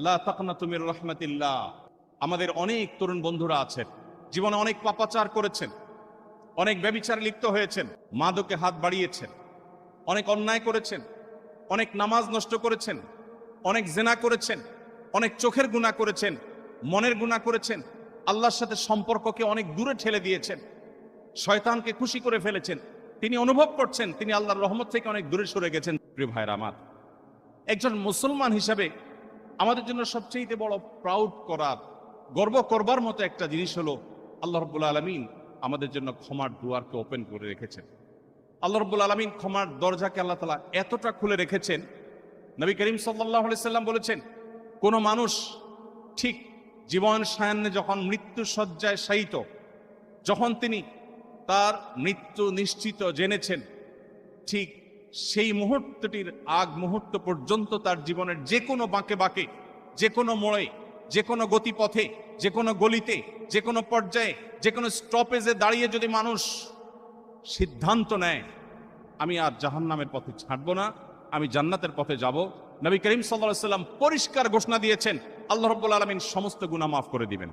লা তাকনাতু মির রাহমাতিল্লাহ। আমাদের অনেক তরুণ বন্ধুরা আছেন, জীবনে অনেক পাপাচার করেছেন, অনেক ব্যভিচারে লিপ্ত হয়েছেন, মাদকে হাত বাড়িয়েছেন, অনেক অন্যায় করেছেন, অনেক নামাজ নষ্ট করেছেন, অনেক জেনা করেছেন, অনেক চোখের গুনাহ করেছেন, মনের গুনাহ করেছেন, আল্লাহর সাথে সম্পর্ককে অনেক দূরে ঠেলে দিয়েছেন, শয়তানকে খুশি করে ফেলেছেন। তিনি অনুভব করছেন তিনি আল্লাহর রহমত থেকে অনেক দূরে সরে গেছেন। প্রিয় ভাইরা আমার, একজন মুসলমান হিসাবে আমাদের জন্য সবচেয়ে বড় প্রাউড করার, গর্ব করবার মতো একটা জিনিস হলো আল্লাহ রাব্বুল আলামিন আমাদের জন্য ক্ষমার দুয়ারকে ওপেন করে রেখেছেন। আল্লাহ রাব্বুল আলামিন ক্ষমার দরজাকে আল্লাহ তাআলা এতটা খুলে রেখেছেন, নবী করিম সাল্লাল্লাহু আলাইহি সাল্লাম বলেছেন, কোন মানুষ ঠিক জীবন সায়ান্নে যখন মৃত্যু শয্যায় শায়িত, যখন তিনি তার মৃত্যু নিশ্চিত জেনেছেন, ঠিক সেই মুহূর্তটির আগ মুহূর্ত পর্যন্ত তার জীবনের যে কোনো বাঁকে বাঁকে, যে কোনো মোড়ে, যে কোনো গতিপথে, যে কোনো গলিতে, যে কোনো পর্যায়ে, যে কোনো স্টপেজে দাঁড়িয়ে যদি মানুষ সিদ্ধান্ত নেয় আমি আর জাহান্নামের পথে ছাড়ব না, আমি জান্নাতের পথে যাব, নবী করিম সাল্লাল্লাহু আলাইহি সাল্লাম পরিষ্কার ঘোষণা দিয়েছেন আল্লাহ রাব্বুল আলামিন সমস্ত গুনাহ মাফ করে দিবেন।